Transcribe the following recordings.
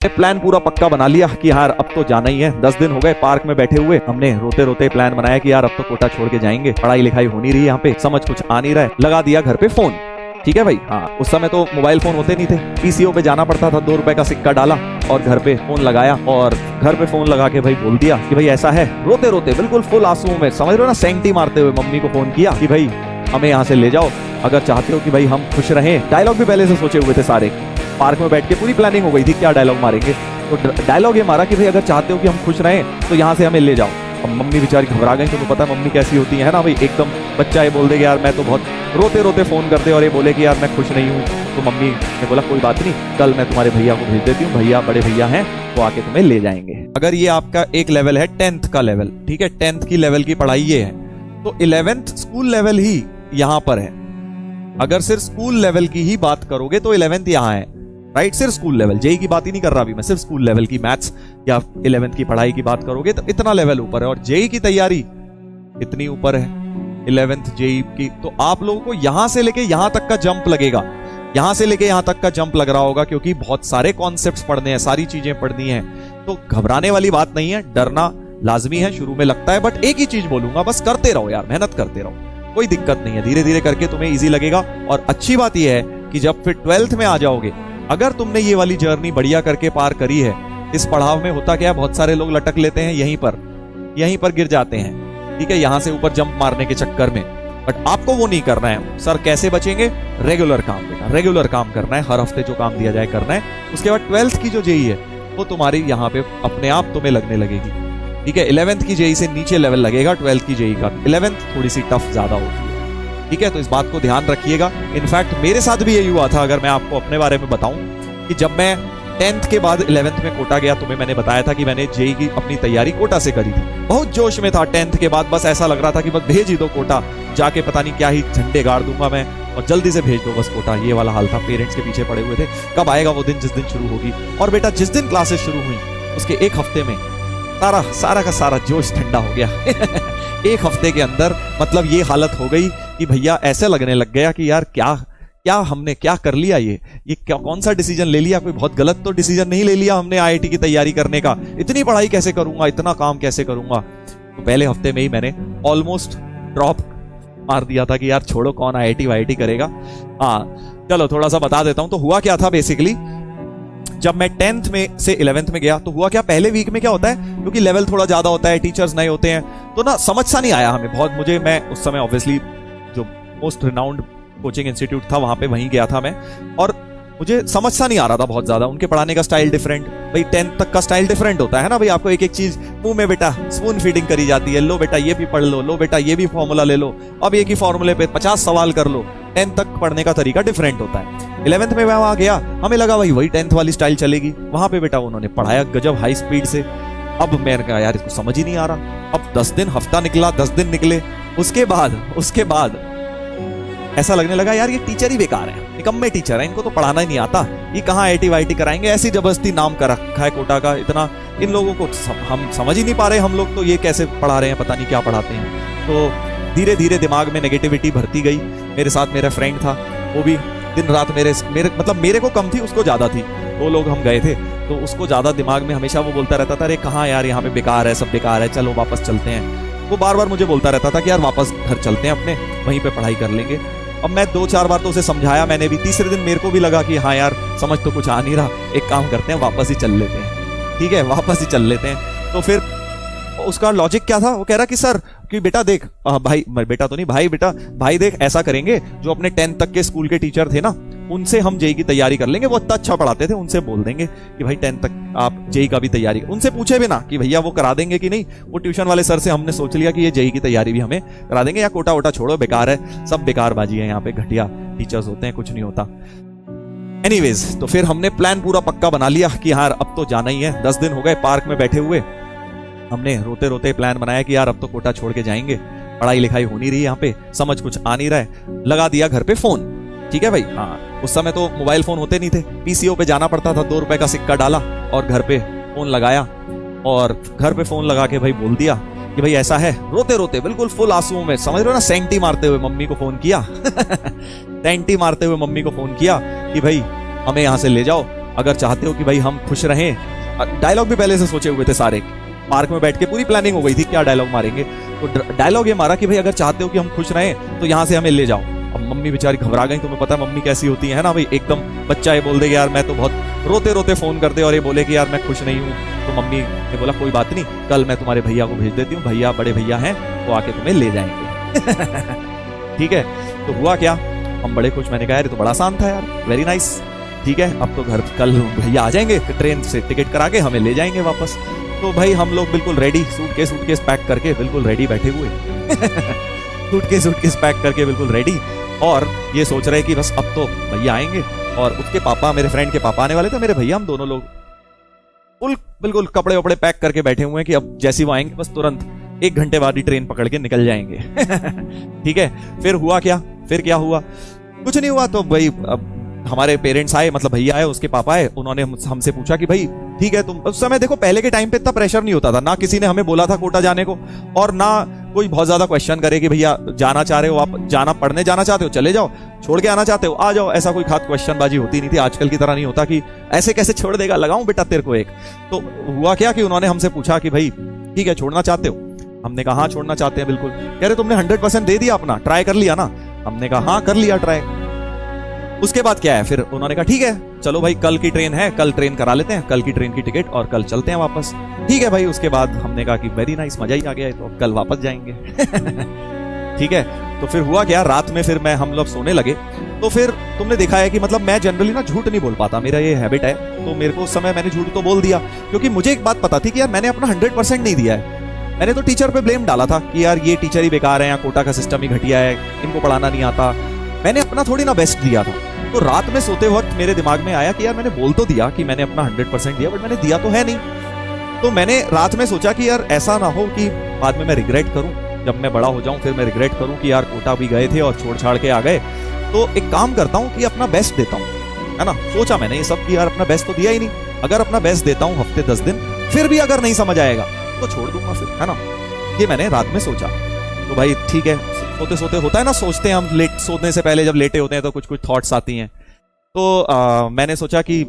Plan पूरा पक्का बना लिया कि यार अब तो जाना ही है। 10 दिन हो गए पार्क में बैठे हुए, हमने रोते रोते प्लान बनाया कि यार अब तो कोटा छोड़ के जाएंगे, पढ़ाई लिखाई हो नहीं रही यहाँ पे, समझ कुछ आ नहीं रहा है। लगा दिया घर पे फोन। ठीक है भाई, हाँ उस समय तो मोबाइल फोन होते नहीं थे, पीसीओ पे जाना पड़ता था, 2 रुपए का सिक्का डाला और घर पे फोन लगाया और घर पे फोन लगा के भाई बोल दिया कि भाई ऐसा है। रोते रोते बिल्कुल फुल आंसुओं में, समझ रहे हो ना, सेंटी मारते हुए मम्मी को फोन किया कि भाई हमें यहाँ से ले जाओ, अगर चाहते हो कि भाई हम खुश रहें। डायलॉग भी पहले से सोचे हुए थे सारे, पार्क में बैठ के पूरी प्लानिंग हो गई थी क्या डायलॉग मारेंगे। तो डायलॉग ये मारा कि भाई अगर चाहते हो कि हम खुश रहें तो यहाँ से हमें ले जाओ। अब मम्मी बेचारी घबरा गई, तुम्हें पता है मम्मी कैसी होती है ना भाई, एकदम बच्चा ये बोल दे कि यार मैं तो बहुत रोते रोते फोन करते और ये बोले कि यार मैं खुश नहीं हूँ। तो मम्मी ने बोला कोई बात नहीं, कल मैं तुम्हारे भैया को भेज देती हूँ, भैया बड़े भैया हैं वो आके तुम्हें ले जाएंगे। अगर ये आपका एक लेवल है 10th का लेवल, ठीक है, 10th की लेवल की पढ़ाई ये है, तो 11th स्कूल लेवल ही यहाँ पर है। अगर सिर्फ स्कूल लेवल की ही बात करोगे तो 11th यहाँ है, राइट, सिर्फ स्कूल लेवल, जेई की बात ही नहीं कर रहा अभी मैं, सिर्फ स्कूल लेवल की मैथ्स या 11th की पढ़ाई की बात करोगे तो इतना लेवल ऊपर है। और जेई की तैयारी इतनी ऊपर है 11th जेई की, तो आप लोगों को यहां से लेके यहां तक का जंप लगेगा, यहां से लेके यहां तक का जंप लग रहा होगा, क्योंकि बहुत सारे कॉन्सेप्ट्स पढ़ने हैं, सारी चीजें पढ़नी है। तो घबराने वाली बात नहीं है, डरना लाजमी है, शुरू में लगता है, बट एक ही चीज बोलूंगा, बस करते रहो यार, मेहनत करते रहो, कोई दिक्कत नहीं है, धीरे धीरे करके तुम्हें इजी लगेगा। और अच्छी बात यह है कि जब फिर 12th में आ जाओगे, अगर तुमने ये वाली जर्नी बढ़िया करके पार करी है, इस पड़ाव में होता क्या है, बहुत सारे लोग लटक लेते हैं यहीं पर गिर जाते हैं, ठीक है, यहां से ऊपर जंप मारने के चक्कर में। बट आपको वो नहीं करना है। सर कैसे बचेंगे? रेगुलर काम बेटा, रेगुलर काम करना है, हर हफ्ते जो काम दिया जाए करना है। उसके बाद 12th की जो जेई है वो तुम्हारी यहाँ पे अपने आप तुम्हें लगने लगेगी, ठीक है। 11th की जेई से नीचे लेवल लगेगा 12th की जेई का, 11th थोड़ी सी टफ ज्यादा होती है, ठीक है। तो इस बात को ध्यान रखिएगा। इनफैक्ट मेरे साथ भी यही हुआ था, अगर मैं आपको अपने बारे में बताऊं, कि जब मैं 10th के बाद 11th में कोटा गया, तुम्हें मैंने बताया था कि मैंने जेई की अपनी तैयारी कोटा से करी थी, बहुत जोश में था 10th के बाद, बस ऐसा लग रहा था कि बस भेज ही दो कोटा, जाके पता नहीं क्या ही झंडे गाड़ दूंगा मैं और जल्दी से भेज दो बस कोटा, ये वाला हाल था। पेरेंट्स के पीछे पड़े हुए थे, कब आएगा वो दिन जिस दिन शुरू होगी। और बेटा जिस दिन क्लासेस शुरू हुई उसके एक हफ्ते में सारा का सारा जोश ठंडा हो गया। एक हफ्ते के अंदर मतलब ये हालत हो गई कि भैया ऐसे लगने लग गया कि यार क्या हमने क्या कर लिया, ये क्या कौन सा डिसीजन ले लिया, कोई बहुत गलत तो डिसीजन नहीं ले लिया हमने आईआईटी की तैयारी करने का, इतनी पढ़ाई कैसे करूंगा, इतना काम कैसे करूंगा। तो पहले हफ्ते में ही मैंने ऑलमोस्ट ड्रॉप मार दिया था कि यार छोड़ो, कौन आईआईटी वाईआईटी करेगा। हाँ चलो थोड़ा सा बता देता हूं। तो हुआ क्या था बेसिकली, जब मैं 10th में से 11th में गया तो हुआ क्या, पहले वीक में क्या होता है, क्योंकि लेवल थोड़ा ज्यादा होता है, टीचर्स नए होते हैं, तो ना समझ सा नहीं आया हमें बहुत। मैं उस समय ऑब्वियसली जो मोस्ट रिनाउंड कोचिंग इंस्टीट्यूट था वहां पे वहीं गया था मैं, और मुझे समझ सा नहीं आ रहा था बहुत ज्यादा, उनके पढ़ाने का स्टाइल डिफरेंट, भाई 10th तक का स्टाइल डिफरेंट होता है ना भाई, आपको एक एक चीज मुंह में बेटा स्पून फीडिंग करी जाती है, लो बेटा ये भी पढ़ लो बेटा ये भी फॉर्मूला ले लो, अब एक ही फॉर्मूले पे 50 सवाल कर लो। 10th तक पढ़ने का तरीका डिफरेंट होता है। 11th में मैं वहां गया, हमें लगा भाई वही 10th वाली स्टाइल चलेगी, वहां पे बेटा उन्होंने पढ़ाया गजब हाई स्पीड से। अब मैंने कहा यार इसको समझ ही नहीं आ रहा। अब 10 दिन हफ्ता निकला, 10 दिन निकले, उसके बाद ऐसा लगने लगा यार ये टीचर ही बेकार है, निकम्मे टीचर है, इनको तो पढ़ाना ही नहीं आता, ये कहाँ आईआईटी वाईआईटी कराएंगे, ऐसी जबरदस्ती नाम कर रखा है कोटा का, इतना इन लोगों को हम समझ ही नहीं पा रहे, हम लोग तो ये कैसे पढ़ा रहे हैं, पता नहीं क्या पढ़ाते हैं। तो धीरे धीरे दिमाग में नेगेटिविटी भरती गई। मेरे साथ मेरा फ्रेंड था, वो भी दिन रात मेरे को कम थी, उसको ज्यादा थी, 2 लोग हम गए थे, तो उसको ज्यादा दिमाग में हमेशा वो बोलता रहता था, अरे कहाँ यार यहाँ पे बेकार है, सब बेकार है, चलो वापस चलते हैं। वो बार बार मुझे बोलता रहता था कि यार वापस घर चलते हैं अपने, वहीं पे पढ़ाई कर लेंगे। अब मैं 2-4 बार तो उसे समझाया मैंने भी, तीसरे दिन मेरे को भी लगा कि हाँ यार समझ तो कुछ आ नहीं रहा, एक काम करते हैं वापस ही चल लेते हैं, ठीक है वापस ही चल लेते हैं। तो फिर उसका लॉजिक क्या था, वो कह रहा कि सर कि बेटा देख, भाई बेटा तो नहीं भाई, बेटा भाई देख ऐसा करेंगे, जो अपने 10th तक के स्कूल के टीचर थे ना उनसे हम जेई की तैयारी कर लेंगे, वो इतना अच्छा पढ़ाते थे, उनसे बोल देंगे कि भाई 10th तक आप जेई का भी तैयारी, उनसे पूछे भी ना कि भैया वो करा देंगे कि नहीं, वो ट्यूशन वाले सर से हमने सोच लिया कि ये जेई की तैयारी भी हमें करा देंगे, या कोटा वोटा छोड़ो बेकार है, सब बेकारबाजी है, यहाँ पे घटिया टीचर्स होते हैं, कुछ नहीं होता। एनीवेज तो फिर हमने प्लान पूरा पक्का बना लिया कि यार अब तो जाना ही है। 10 दिन हो गए पार्क में बैठे हुए, हमने रोते रोते प्लान बनाया कि यार अब तो कोटा छोड़ के जाएंगे, पढ़ाई लिखाई हो नहीं रही यहाँ पे, समझ कुछ आ नहीं रहा है। लगा दिया घर पे फोन, ठीक है भाई, हाँ उस समय तो मोबाइल फोन होते नहीं थे, पीसीओ पे जाना पड़ता था, 2 रुपए का सिक्का डाला और घर पे फोन लगाया, और घर पे फोन लगा के भाई बोल दिया कि भाई ऐसा है। रोते रोते बिल्कुल फुल आंसुओं में, समझ रहे हो ना, सेंटी मारते हुए मम्मी को फोन किया। सेंटी मारते हुए मम्मी को फोन किया कि भाई हमें यहाँ से ले जाओ, अगर चाहते हो कि भाई हम खुश रहें, डायलॉग भी पहले से सोचे हुए थे सारे, पार्क में बैठ के पूरी प्लानिंग हो गई थी क्या डायलॉग मारेंगे। तो डायलॉग ये मारा कि भाई अगर चाहते हो कि हम खुश रहें तो यहाँ से हमें ले जाओ। अब मम्मी बेचारी घबरा गई, तुम्हें पता है मम्मी कैसी होती है ना भाई, एकदम बच्चा ये बोल दे कि यार मैं तो बहुत रोते रोते फोन कर दे और ये बोले कि यार मैं खुश नहीं हूँ। तो मम्मी ने बोला कोई बात नहीं, कल मैं तुम्हारे भैया को भेज देती हूँ, भैया बड़े भैया हैं वो आके तुम्हें ले जाएंगे। ठीक है, तो हुआ क्या, हम बड़े खुश। मैंने कहा यार ये तो बड़ा आसान था यार, वेरी नाइस। ठीक है, अब तो घर कल भैया आ जाएंगे, ट्रेन से टिकट करा के हमें ले जाएंगे वापस। तो भाई हम लोग बिल्कुल रेडी, सूटकेस पैक करके बिल्कुल रेडी बैठे हुए सूटकेस पैक करके बिल्कुल रेडी, और ये सोच रहे कि बस अब तो भैया आएंगे। और उसके पापा, मेरे फ्रेंड के पापा आने वाले थे, मेरे भैया, हम दोनों लोग बिल्कुल कपड़े वपड़े पैक करके बैठे हुए हैं कि अब जैसे वो आएंगे बस तुरंत 1 घंटे बाद ही ट्रेन पकड़ के निकल जाएंगे। ठीक है, फिर हुआ क्या, कुछ नहीं हुआ। तो भाई अब हमारे पेरेंट्स आए, मतलब भैया आए, उसके पापा आए, उन्होंने हमसे पूछा कि भाई ठीक है तुम, उस समय देखो पहले के टाइम पे इतना प्रेशर नहीं होता था, ना किसी ने हमें बोला था कोटा जाने को, और ना कोई बहुत ज्यादा क्वेश्चन करे कि भैया जाना चाह रहे हो आप, जाना पढ़ने जाना चाहते हो चले जाओ, छोड़ के आना चाहते हो आ जाओ। ऐसा कोई खास क्वेश्चन बाजी होती नहीं थी, आजकल की तरह नहीं होता कि ऐसे कैसे छोड़ देगा, लगाऊं बेटा तेरे को एक। तो हुआ क्या कि उन्होंने हमसे पूछा कि भाई ठीक है छोड़ना चाहते हो, हमने कहा हाँ छोड़ना चाहते हैं बिल्कुल। कह रहे तुमने 100% दे दिया अपना, ट्राई कर लिया ना, हमने कहा हाँ कर लिया ट्राई। उसके बाद क्या है, फिर उन्होंने कहा ठीक है चलो भाई कल की ट्रेन है, कल ट्रेन करा लेते हैं, कल की ट्रेन की टिकट और कल चलते हैं वापस। ठीक है भाई, उसके बाद हमने कहा कि वेरी नाइस, मजा ही आ गया है, तो कल वापस जाएंगे। ठीक है, तो फिर हुआ क्या, रात में फिर हम लोग सोने लगे। तो फिर तुमने देखा है कि मतलब मैं जनरली ना झूठ नहीं बोल पाता, मेरा ये हैबिट है, तो मेरे को उस समय मैंने झूठ तो बोल दिया, क्योंकि मुझे एक बात पता थी कि यार मैंने अपना 100% नहीं दिया है। मैंने तो टीचर पे ब्लेम डाला था कि यार ये टीचर ही बेकार है, या कोटा का सिस्टम ही घटिया है, इनको पढ़ाना नहीं आता। मैंने अपना थोड़ी ना बेस्ट दिया था। तो रात में सोते वक्त मेरे दिमाग में आया कि यार मैंने बोल तो दिया कि मैंने अपना 100% दिया, बट मैंने दिया तो है नहीं। तो मैंने रात में सोचा कि यार ऐसा ना हो कि बाद में मैं रिग्रेट करूं, जब मैं बड़ा हो जाऊं फिर मैं रिग्रेट करूं कि यार कोटा भी गए थे और छोड़ छाड़ के आ गए। तो एक काम करता हूं कि अपना बेस्ट देता हूं, है ना। सोचा मैंने ये सब कि यार अपना बेस्ट तो दिया ही नहीं, अगर अपना बेस्ट देता हूं हफ्ते 10 दिन, फिर भी अगर नहीं समझ आएगा तो छोड़ दूंगा फिर, है ना। ये मैंने रात में सोचा। तो भाई ठीक है, सोते सोते होता है ना, सोचते हैं हम, लेट सोने से पहले जब लेटे होते हैं तो कुछ कुछ थॉट्स आती हैं। तो मैंने सोचा कि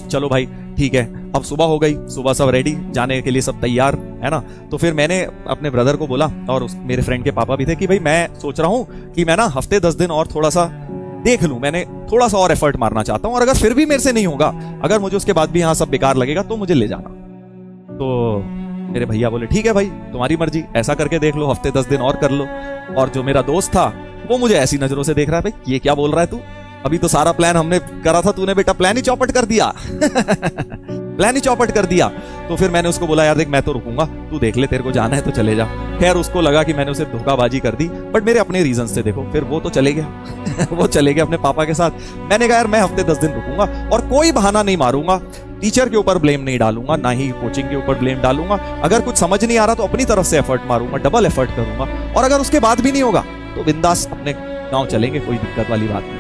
चलो भाई ठीक है, अब सुबह हो गई, सुबह सब रेडी, जाने के लिए सब तैयार, है ना। तो फिर मैंने अपने ब्रदर को बोला, और मेरे फ्रेंड के पापा भी थे, कि भाई मैं सोच रहा हूं कि मैं ना हफ्ते 10 दिन और थोड़ा सा देख लूं, मैंने थोड़ा सा और एफर्ट मारना चाहता हूं, और अगर फिर भी मेरे से नहीं होगा, अगर मुझे उसके बाद भी यहाँ सब बेकार लगेगा तो मुझे ले जाना। तो मेरे भैया बोले ठीक है भाई तुम्हारी मर्जी, ऐसा करके देख लो, हफ्ते 10 दिन और कर लो। और जो मेरा दोस्त था वो मुझे ऐसी नजरों से देख रहा है, भाई ये क्या बोल रहा है तू, अभी तो सारा प्लान हमने करा था, तूने बेटा प्लान ही चौपट कर दिया। प्लान ही चौपट कर दिया। तो फिर मैंने उसको बोला यार देख मैं तो रुकूंगा, तू देख ले, तेरे को जाना है तो चले जा। खैर उसको लगा कि मैंने उसे धोखाबाजी कर दी, बट मेरे अपने रीजन थे, देखो फिर वो तो चले गया। वो चले गए अपने पापा के साथ। मैंने कहा यार मैं हफ्ते 10 दिन रुकूंगा और कोई बहाना नहीं मारूंगा, टीचर के ऊपर ब्लेम नहीं डालूंगा, ना ही कोचिंग के ऊपर ब्लेम डालूंगा। अगर कुछ समझ नहीं आ रहा तो अपनी तरफ से एफर्ट मारूंगा, डबल एफर्ट करूंगा, और अगर उसके बाद भी नहीं होगा तो बिंदास अपने गांव चलेंगे, कोई दिक्कत वाली बात नहीं।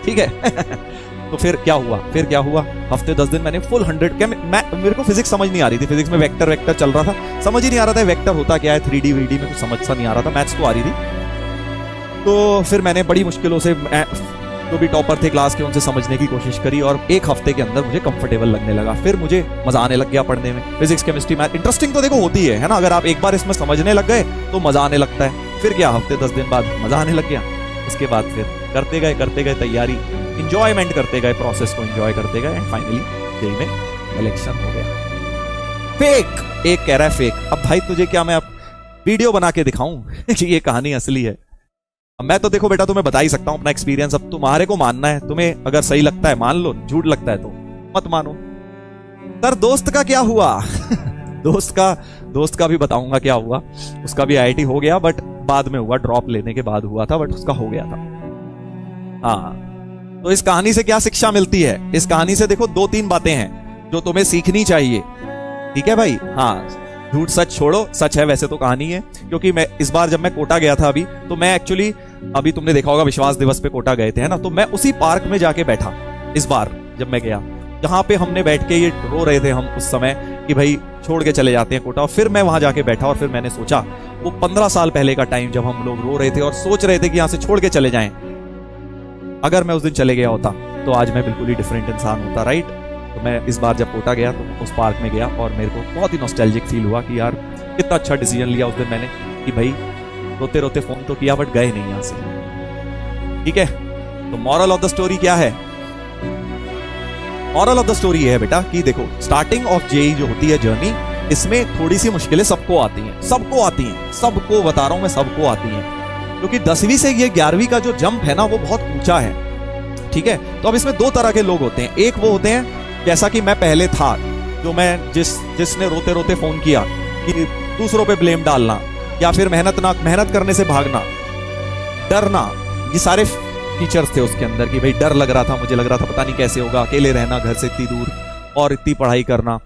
ठीक है। तो फिर क्या हुआ, हफ्ते 10 दिन मैंने फुल 100 मेरे को फिजिक्स समझ नहीं आ रही थी, फिजिक्स में वेक्टर चल रहा था, समझ ही नहीं आ रहा था वेक्टर होता क्या है, 3D वीडी में कुछ समझ सा नहीं आ रहा था, मैथ्स तो आ रही थी। तो फिर मैंने बड़ी मुश्किलों से जो भी टॉपर थे क्लास के उनसे समझने की कोशिश करी, और एक हफ्ते के अंदर मुझे कंफर्टेबल लगने लगा, फिर मुझे मजा आने लग गया पढ़ने में। फिजिक्स केमिस्ट्री मैथ इंटरेस्टिंग तो देखो होती है ना, अगर आप एक बार इसमें समझने लग गए तो मजा आने लगता है। फिर क्या, हफ्ते 10 दिन बाद मजा आने लग गया। उसके बाद फिर करते गए तैयारी, इंजॉयमेंट करते गए, प्रोसेस को इंजॉय करते गए, एंड फाइनली डे में इलेक्शन हो गया। फेक, एक कह रहा है फेक। अब भाई तुझे क्या मैं अब वीडियो बना के दिखाऊं कि ये कहानी असली है? अब मैं तो देखो बेटा तुम्हें बता ही सकता हूं अपना एक्सपीरियंस, अब तुम्हारे को मानना है, तुम्हें अगर सही लगता है मान लो, झूठ लगता है तो मत मानो। सर दोस्त का क्या हुआ? दोस्त का भी बताऊंगा क्या हुआ। उसका भी IIT हो गया, बट बाद में हुआ, ड्रॉप लेने के बाद हुआ था, बट उसका हो गया था। हाँ, तो इस कहानी से क्या शिक्षा मिलती है? इस कहानी से देखो 2-3 बातें हैं जो तुम्हें सीखनी चाहिए। ठीक है भाई, हाँ, झूठ सच छोड़ो, सच है वैसे तो कहानी है, क्योंकि मैं इस बार जब मैं कोटा गया था अभी, तो मैं एक्चुअली, अभी तुमने देखा होगा विश्वास दिवस पे कोटा गए थे, है ना, तो मैं उसी पार्क में जाके बैठा इस बार जब मैं गया, जहां पे हमने बैठ के ये रो रहे थे हम उस समय कि भाई छोड़ के चले जाते हैं कोटा। फिर मैं वहां जाके बैठा और फिर मैंने सोचा वो 15 साल पहले का टाइम जब हम लोग रो रहे थे और सोच रहे थे कि यहां से छोड़ के चले जाएं, अगर मैं उस दिन चले गया होता तो आज मैं बिल्कुल ही डिफरेंट इंसान होता, राइट। तो मैं इस बार जब कोटा गया तो उस पार्क में गया और मेरे को बहुत ही नॉस्टैल्जिक फील हुआ कि यार कितना अच्छा डिसीजन लिया उस दिन मैंने कि भाई रोते रोते फोन तो किया बट गए नहीं यहां से। ठीक है, तो मॉरल ऑफ द स्टोरी क्या है? मॉरल ऑफ द स्टोरी ये है बेटा कि देखो, स्टार्टिंग ऑफ जेई जो होती है जर्नी, इसमें थोड़ी सी मुश्किलें सबको आती हैं, सबको बता रहा हूं मैं, सबको आती हैं, क्योंकि 10वीं से ये 11वीं का जो जंप है ना वो बहुत ऊंचा है। ठीक है, तो अब इसमें दो तरह के लोग होते हैं। एक वो होते हैं जैसा कि मैं पहले था, जो मैं जिसने रोते रोते फोन किया कि दूसरों पे ब्लेम डालना या फिर मेहनत करने से भागना, डरना, ये सारे फीचर्स थे उसके अंदर कि भाई डर लग रहा था, मुझे लग रहा था पता नहीं कैसे होगा, अकेले रहना घर से इतनी दूर और इतनी पढ़ाई करना।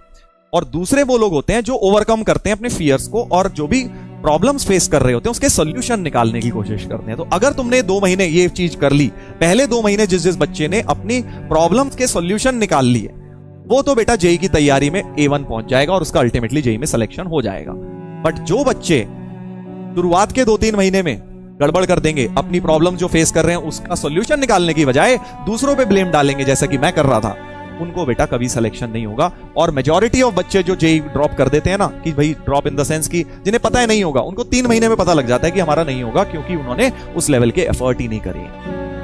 और दूसरे वो लोग होते हैं जो ओवरकम करते हैं अपने फियर्स को और जो भी प्रॉब्लम्स फेस कर रहे होते हैं उसके सोल्यूशन निकालने की कोशिश करते हैं। तो अगर तुमने 2 महीने ये चीज कर ली, पहले 2 महीने जिस बच्चे ने अपनी प्रॉब्लम्स के सोल्यूशन निकाल लिए, वो तो बेटा जेई की तैयारी में A1 पहुंच जाएगा और उसका अल्टीमेटली जेई में सिलेक्शन हो जाएगा। बट जो बच्चे शुरुआत के 2-3 महीने में गड़बड़ कर देंगे, अपनी प्रॉब्लम जो फेस कर रहे हैं उसका सोल्यूशन निकालने की बजाय दूसरों पे ब्लेम डालेंगे जैसा कि मैं कर रहा था, उनको बेटा कभी सिलेक्शन नहीं होगा। और मेजॉरिटी ऑफ बच्चे जो जेई ड्रॉप कर देते हैं ना, कि भाई ड्रॉप इन द सेंस कि जिन्हें पता है नहीं होगा, उनको 3 महीने में पता लग जाता है कि हमारा नहीं होगा, क्योंकि उन्होंने उस लेवल के एफर्ट ही नहीं करे।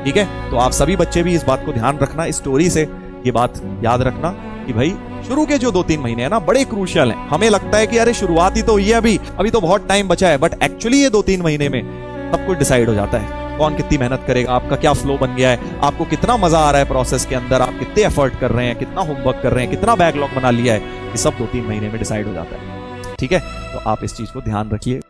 ठीक है, तो आप सभी बच्चे भी इस बात को ध्यान रखना, इस स्टोरी से ये बात याद रखना कि भाई शुरू के जो 2-3 महीने हैं ना बड़े क्रूशियल हैं। हमें लगता है कि अरे शुरुआत ही तो हुई है, अभी तो बहुत टाइम बचा है, बट एक्चुअली ये 2-3 महीने में सब कुछ डिसाइड हो जाता है। कौन कितनी मेहनत करेगा, आपका क्या फ्लो बन गया है, आपको कितना मजा आ रहा है प्रोसेस के अंदर, आप कितने एफर्ट कर रहे हैं, कितना होमवर्क कर रहे हैं, कितना बैकलॉग बना लिया है, ये सब 2-3 महीने में डिसाइड हो जाता है। ठीक है, तो आप इस चीज को ध्यान रखिए।